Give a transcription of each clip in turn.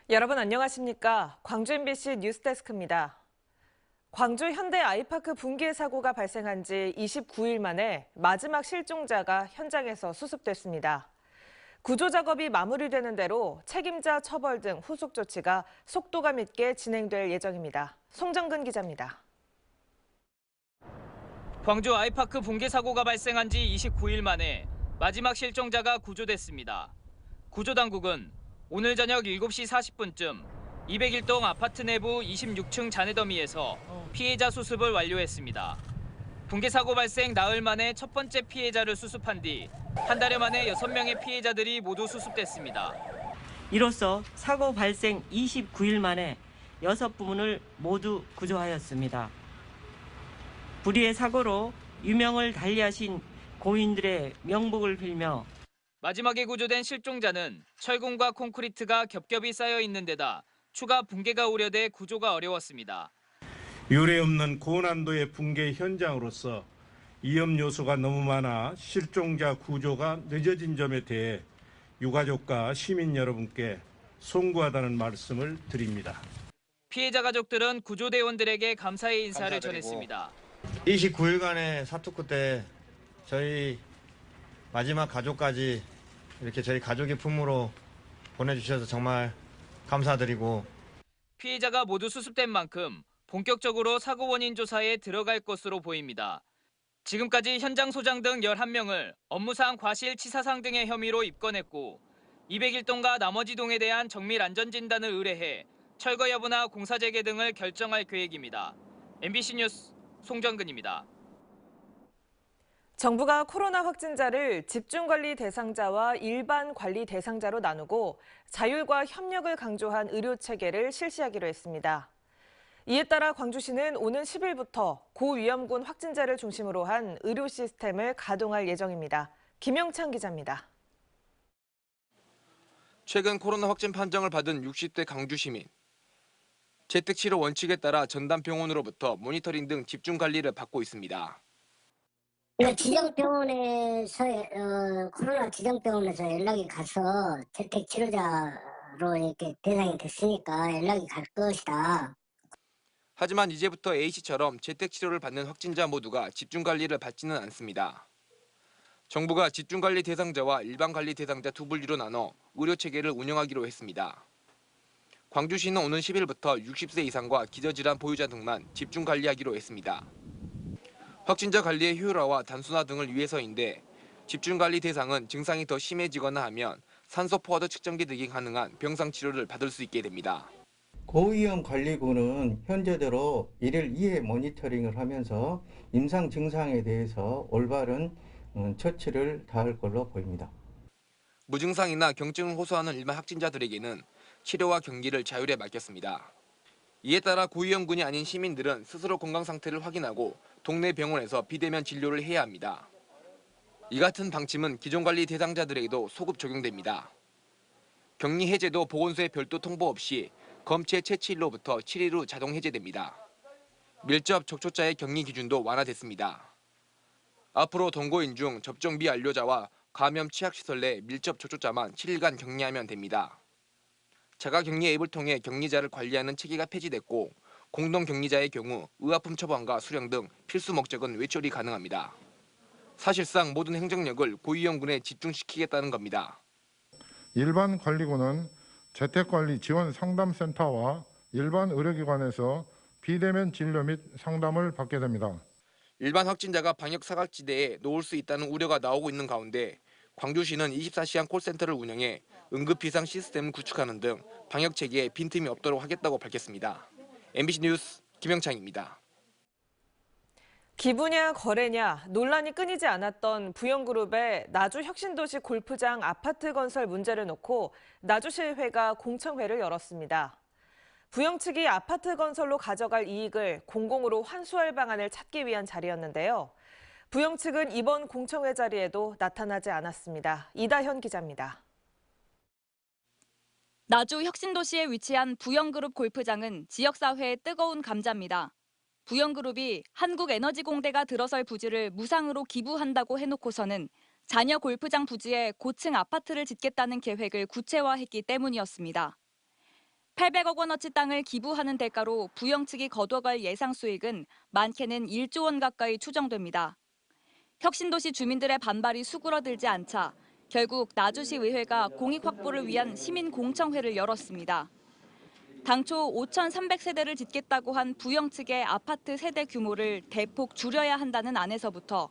여러분 안녕하십니까? 광주 MBC 뉴스데스크입니다. 광주 현대 아이파크 붕괴 사고가 발생한 지 29일 만에 마지막 실종자가 현장에서 수습됐습니다. 구조 작업이 마무리되는 대로 책임자 처벌 등 후속 조치가 속도감 있게 진행될 예정입니다. 송정근 기자입니다. 광주 아이파크 붕괴 사고가 발생한 지 29일 만에 마지막 실종자가 구조됐습니다. 구조당국은 오늘 저녁 7시 40분쯤 201동 아파트 내부 26층 잔해더미에서 피해자 수습을 완료했습니다. 붕괴 사고 발생 나흘 만에 첫 번째 피해자를 수습한 뒤 한 달여 만에 6명의 피해자들이 모두 수습됐습니다. 이로써 사고 발생 29일 만에 6부문을 모두 구조하였습니다. 불의의 사고로 유명을 달리하신 고인들의 명복을 빌며 마지막에 구조된 실종자는 철근과 콘크리트가 겹겹이 쌓여 있는 데다 추가 붕괴가 우려돼 구조가 어려웠습니다. 유례 없는 고난도의 붕괴 현장으로서 위험 요소가 너무 많아 실종자 구조가 늦어진 점에 대해 유가족과 시민 여러분께 송구하다는 말씀을 드립니다. 피해자 가족들은 구조대원들에게 감사의 인사를 전했습니다. 29일간의 사투 끝에 저희 마지막 가족까지 이렇게 저희 가족의 품으로 보내주셔서 정말 감사드리고, 피해자가 모두 수습된 만큼 본격적으로 사고 원인 조사에 들어갈 것으로 보입니다. 지금까지 현장 소장 등 11명을 업무상 과실치사상 등의 혐의로 입건했고 201동과 나머지 동에 대한 정밀 안전진단을 의뢰해 철거 여부나 공사 재개 등을 결정할 계획입니다. MBC 뉴스 송정근입니다. 정부가 코로나 확진자를 집중관리 대상자와 일반 관리 대상자로 나누고 자율과 협력을 강조한 의료체계를 실시하기로 했습니다. 이에 따라 광주시는 오는 10일부터 고위험군 확진자를 중심으로 한 의료 시스템을 가동할 예정입니다. 김영찬 기자입니다. 최근 코로나 확진 판정을 받은 60대 광주 시민. 재택치료 원칙에 따라 전담병원으로부터 모니터링 등 집중 관리를 받고 있습니다. 지정병원에서 코로나 지정병원에서 연락이 가서 재택치료자로 이렇게 대상이 됐으니까 연락이 갈 것이다. 하지만 이제부터 A씨처럼 재택치료를 받는 확진자 모두가 집중관리를 받지는 않습니다. 정부가 집중관리 대상자와 일반관리 대상자 두 분류로 나눠 의료체계를 운영하기로 했습니다. 광주시는 오는 10일부터 60세 이상과 기저질환 보유자 등만 집중관리하기로 했습니다. 확진자 관리의 효율화와 단순화 등을 위해서인데 집중관리 대상은 증상이 더 심해지거나 하면 산소 포화도 측정기 등이 가능한 병상 치료를 받을 수 있게 됩니다. 고위험 관리군은 현재대로 1일 2회 모니터링을 하면서 임상 증상에 대해서 올바른 처치를 다할 걸로 보입니다. 무증상이나 경증을 호소하는 일반 확진자들에게는 치료와 격리를 자율에 맡겼습니다. 이에 따라 고위험군이 아닌 시민들은 스스로 건강 상태를 확인하고 동네 병원에서 비대면 진료를 해야 합니다. 이 같은 방침은 기존 관리 대상자들에게도 소급 적용됩니다. 격리 해제도 보건소에 별도 통보 없이 검체 채취일로부터 7일 후 자동 해제됩니다. 밀접 접촉자의 격리 기준도 완화됐습니다. 앞으로 동거인 중 접종 미완료자와 감염 취약시설 내 밀접 접촉자만 7일간 격리하면 됩니다. 자가격리 앱을 통해 격리자를 관리하는 체계가 폐지됐고 공동격리자의 경우 의약품 처방과 수령 등 필수 목적은 외출이 가능합니다. 사실상 모든 행정력을 고위험군에 집중시키겠다는 겁니다. 일반 관리군은 재택관리 지원 상담센터와 일반 의료기관에서 비대면 진료 및 상담을 받게 됩니다. 일반 확진자가 방역 사각지대에 놓을 수 있다는 우려가 나오고 있는 가운데 광주시는 24시간 콜센터를 운영해 응급 비상 시스템을 구축하는 등 방역 체계에 빈틈이 없도록 하겠다고 밝혔습니다. MBC 뉴스 김영창입니다. 기부냐 거래냐 논란이 끊이지 않았던 부영그룹의 나주혁신도시 골프장 아파트 건설 문제를 놓고 나주시의회가 공청회를 열었습니다. 부영 측이 아파트 건설로 가져갈 이익을 공공으로 환수할 방안을 찾기 위한 자리였는데요. 부영 측은 이번 공청회 자리에도 나타나지 않았습니다. 이다현 기자입니다. 나주 혁신도시에 위치한 부영그룹 골프장은 지역사회의 뜨거운 감자입니다. 부영그룹이 한국에너지공대가 들어설 부지를 무상으로 기부한다고 해놓고서는 자녀 골프장 부지에 고층 아파트를 짓겠다는 계획을 구체화했기 때문이었습니다. 800억 원어치 땅을 기부하는 대가로 부영 측이 거둬갈 예상 수익은 많게는 1조 원 가까이 추정됩니다. 혁신도시 주민들의 반발이 수그러들지 않자 결국 나주시 의회가 공익 확보를 위한 시민 공청회를 열었습니다. 당초 5,300세대를 짓겠다고 한 부영 측의 아파트 세대 규모를 대폭 줄여야 한다는 안에서부터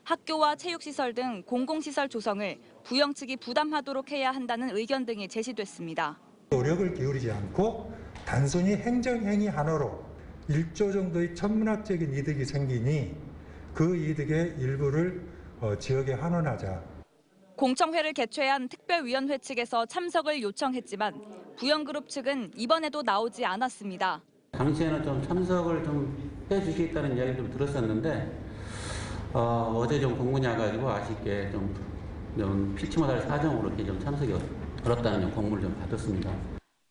학교와 체육시설 등 공공시설 조성을 부영 측이 부담하도록 해야 한다는 의견 등이 제시됐습니다. 노력을 기울이지 않고 단순히 행정행위 하나로 1조 정도의 천문학적인 이득이 생기니 그 이득의 일부를 지역에 환원하자. 공청회를 개최한 특별위원회 측에서 참석을 요청했지만 부영그룹 측은 이번에도 나오지 않았습니다. 당시에는 좀 참석을 좀 해주시겠다는 이야기를 좀 들었었는데 어제 좀 공문이 와가지고 아쉽게 좀 피치 못할 사정으로 이렇게 좀 참석이 어렵다는 공문을 좀 받았습니다.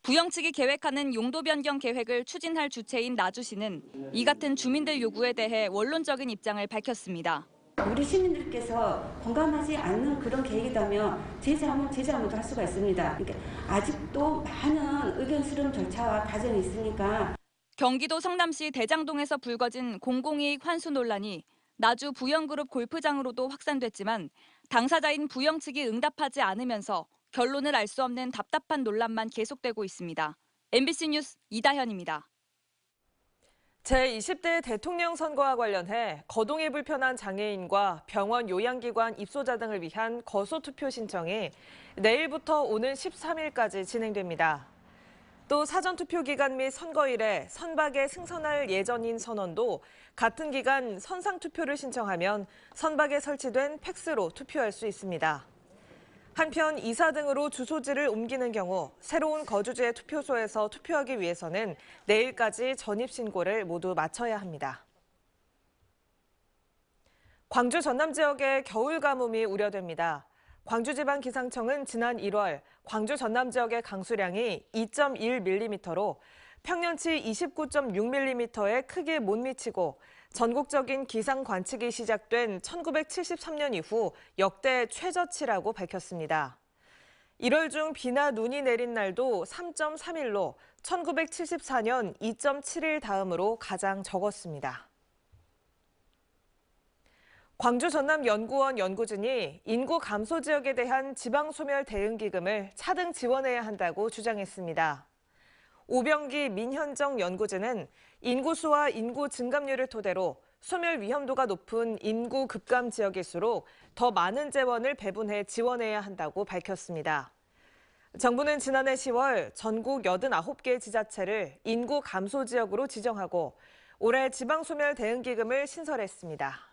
부영 측이 계획하는 용도 변경 계획을 추진할 주체인 나주시는 이 같은 주민들 요구에 대해 원론적인 입장을 밝혔습니다. 우리 시민들께서 공감하지 않는 그런 계획이라면 제자하면 할 수가 있습니다. 그러니까 아직도 많은 의견 수렴 절차와 과정이 있으니까. 경기도 성남시 대장동에서 불거진 공공이익 환수 논란이 나주 부영그룹 골프장으로도 확산됐지만 당사자인 부영 측이 응답하지 않으면서 결론을 알 수 없는 답답한 논란만 계속되고 있습니다. MBC 뉴스 이다현입니다. 제20대 대통령 선거와 관련해 거동이 불편한 장애인과 병원 요양기관 입소자 등을 위한 거소투표 신청이 내일부터 오는 13일까지 진행됩니다. 또 사전투표 기간 및 선거일에 선박에 승선할 예정인 선원도 같은 기간 선상투표를 신청하면 선박에 설치된 팩스로 투표할 수 있습니다. 한편 이사 등으로 주소지를 옮기는 경우 새로운 거주지의 투표소에서 투표하기 위해서는 내일까지 전입신고를 모두 마쳐야 합니다. 광주 전남 지역의 겨울 가뭄이 우려됩니다. 광주지방기상청은 지난 1월 광주 전남 지역의 강수량이 2.1mm로 평년치 29.6mm에 크게 못 미치고 전국적인 기상 관측이 시작된 1973년 이후 역대 최저치라고 밝혔습니다. 1월 중 비나 눈이 내린 날도 3.3일로 1974년 2.7일 다음으로 가장 적었습니다. 광주 전남연구원 연구진이 인구 감소 지역에 대한 지방소멸 대응기금을 차등 지원해야 한다고 주장했습니다. 오병기 민현정 연구진은 인구수와 인구 증감률을 토대로 소멸 위험도가 높은 인구 급감 지역일수록 더 많은 재원을 배분해 지원해야 한다고 밝혔습니다. 정부는 지난해 10월 전국 89개 지자체를 인구 감소 지역으로 지정하고 올해 지방소멸 대응기금을 신설했습니다.